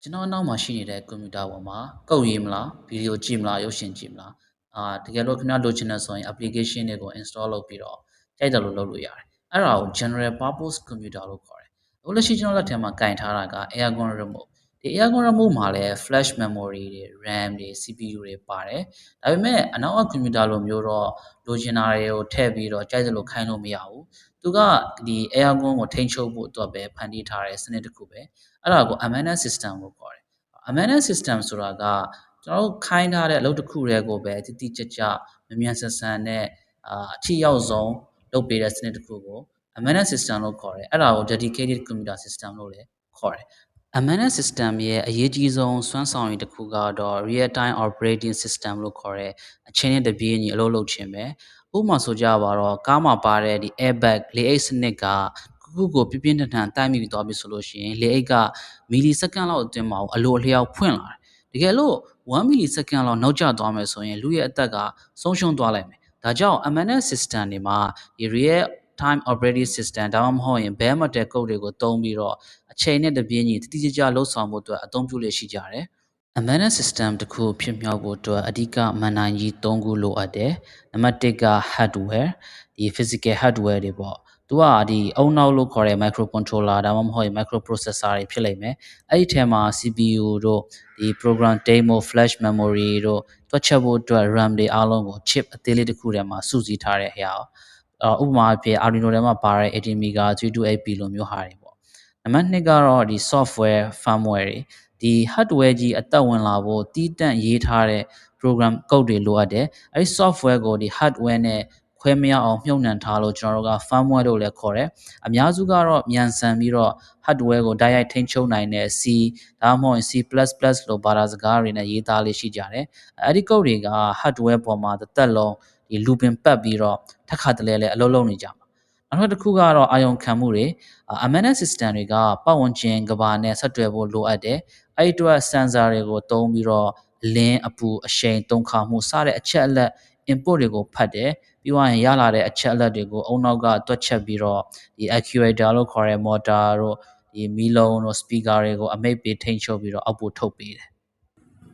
ကျွန်တော်နောက်မှာရှိနေတဲ့ကွန်ပျူတာပေါ်မှာကုတ်ရေးမလားဗီဒီယိုကြည့်မလားရုပ်ရှင်ကြည့်မလားတကယ်လို့ခင်ဗျားလိုချင်တဲ့ဆိုရင် application တွေကို install လုပ်ပြီးတော့ကြိုက်တယ်လို့လုပ်လို့ရတယ်အဲ့ဒါကို general purpose computer လို့ခေါ်တယ်အခုလက်ရှိကျွန်တော်လက်ထဲမှာကင်ထားတာက aircon remote ဒီ aircon remote မှာလည်း flash memory တွေ RAM တွေ CPU တွေပါတယ်ဒါပေမဲ့အနောက်ကကွန်ပျူတာလိုမျိုးတော့လိုချင်တာတွေကိုထည့်ပြီးတော့ကြိုက်တယ်လို့ခိုင်းလို့မရဘူးသူကဒီ aircon ကိုထိန်းချုပ်ဖို့အတွက်ပဲဖန်တီးထားတဲ့စနစ်တစ်ခုပဲအဲ့ဒါကို embedded system လို့ခေါ်တယ် embedded system ဆိုတာကကျွန်တော်တို့ခိုင်းထားတဲ့အလုပ်တစ်ခုတွေကိုပဲတိတိကျကျမမြန်ဆန်ဆန်နဲ့အထိရောက်ဆုံးလုပ်ပေးတဲ့စနစ်တစ်ခုကို embedded system လို့ခေါ်တယ်အဲ့ဒါကို dedicated computer system လို့လည်းခေါ်တယ် embedded system ရဲ့အရေးကြီးဆုံးစွမ်းဆောင်ရည်တစ်ခုကတော့ real time operating system လို့ခေါ်တဲ့အချိန်နဲ့တပြေးညီအလုပ်လုပ်ခြင်းပဲဥပမာဆိုကြပါတော့ကားမှာပါတဲ့ဒီ airbag လေအိတ်စနစ်ကခုကိုပြပြင်းထန်ထန်တိုက်မိသွားပြီဆိုလို့ရှိရင်လေအိတ်ကမီလီစက္ကန့်လောက်အတွင်းမှာအလိုအလျောက်ဖွင့်လာတယ်တကယ်လို့1မီလီစက္ကန့်လောက်နောက်ကျသွားမယ်ဆိုရင်လူရဲ့အသက်ကဆုံးရှုံးသွားလိုက်မယ်ဒါကြောင့် embedded system တွေမှာဒီ real time operating system ဒါမှမဟုတ်ရင်ဘဲမတဲကုတ်တွေကိုသုံးပြီးတော့အချိန်နဲ့တပြေးညီတိတိကျကျလှုပ်ဆောင်ဖို့အတွက်အသုံးပြုလေ့ရှိကြတယ် embedded system တစ်ခုဖြစ်မြောက်ဖို့အတွက်အဓိကမန်နိုင်ကြီး၃ခုလိုအပ်တယ်နံပါတ်1က hardware ဒီ physical hardware တွေပေါ့သူကဒီအုံနောက်လို့ခေါ်တဲ့ microcontroller ဒါမှမဟုတ်ရင် microprocessor တွေဖြစ်လိမ့်မယ်အဲ့ဒီထဲမှာ CPU တို့ဒီ program demo flash memory တို့တွက်ချက်ဖို့အတွက် RAM တွေအားလုံးကို chip အသေးလေးတစ်ခုထဲမှာစုစည်းထားတဲ့အရာဥပမာအဖြစ် Arduino ထဲမှာပါတဲ့ ATmega 32AP လိုမျိုးဟာတွေပေါ့နံပါတ်2ကတော့ဒီ software firmware တွေဒီ hardware ကြီးအသက်ဝင်လာဖို့တီးတန့်ရေးထားတဲ့ program code တွေလိုအပ်တယ်အဲဒီ software ကိုဒီ hardware နဲ့ခွဲမရအောင်မြှုပ်နှံထားလို့ကျွန်တော်တို့က firmware လို့လည်းခေါ်တယ်အများစုကတော့မြန်ဆန်ပြီးတော့ hardware ကိုတိုက်ရိုက်ထိန်းချုပ်နိုင်တဲ့ C ဒါမှမဟုတ် C++ လို့ဘာသာစကားတွေနဲ့ရေးသားလေးရှိကြတယ်အဲ့ဒီ code တွေက hardware ပေါ်မှာတစ်သက်လုံးဒီ looping ပတ်ပြီးတော့ထပ်ခါတလဲလဲအလုပ်လုပ်နေကြမှာနောက်တစ်ခုကတော့အာယုံခံမှုတွေembedded system တွေကပတ်ဝန်းကျင်ကဘာနဲ့ဆက်တွယ်ဖို့လိုအပ်တယ်အဲ့ဒီအတွက် sensor တွေကိုသုံးပြီးတော့လင်းအပူအရှိန်တုံခါမှုစတဲ့အချက်အလက် input တွေကိုဖတ်တယ်ပြီးသွားရင်ရလာတဲ့အချက်အလက်တွေကိုအုံနောက်ကတွက်ချက်ပြီးတော့ဒီ actuator လို့ခေါ်တဲ့ motor တို့ဒီမီးလုံးတို့ speaker တွေကိုအမိတ်ပေးထိန်းချုပ်ပြီးတော့အောက်ပို့ထုတ်ပေးတယ်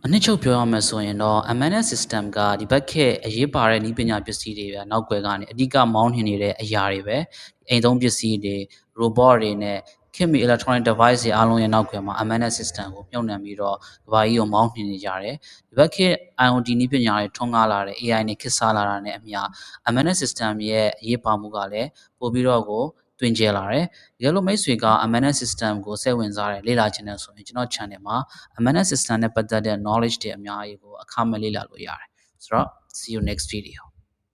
အနှစ်ချုပ်ပြောရမယ်ဆိုရင်တော့ embedded system ကဒီဘက်ခေတ်အရေးပါတဲ့နည်းပညာပစ္စည်းတွေပဲနောက်ွယ်ကနေအဓိကမောင်းနှင်နေတဲ့အရာတွေပဲအိမ်သုံးပစ္စည်းတွေ robot တွေနဲ့ခေတ်မီ electronic device တွေအားလုံးရဲ့နောက်ွယ်မှာ embedded system ကိုမြှုပ်နှံပြီးတော့ကဘာကြီးကိုမောင်းနှင်နေကြတယ်ဒီဘက်ခေတ် IoT နည်းပညာတွေထွန်းကားလာတဲ့ AI နဲ့ခေတ်စားလာတာနဲ့အမျှ embedded system ရဲ့အရေးပါမှုကလည်းပို့ပြီးတော့ကိုတွင်ကျယ်လာတယ်။ဒီလိုမိတ်ဆွေက embedded system ကိုစိတ်ဝင်စားတယ်လေ့လာချင်တယ်ဆိုရင်ကျွန်တော် channel မှာ embedded system နဲ့ပတ်သက်တဲ့ knowledge တွေအများကြီးကိုအခမဲ့လေ့လာလို့ရတယ်။ဆိုတော့ see you next video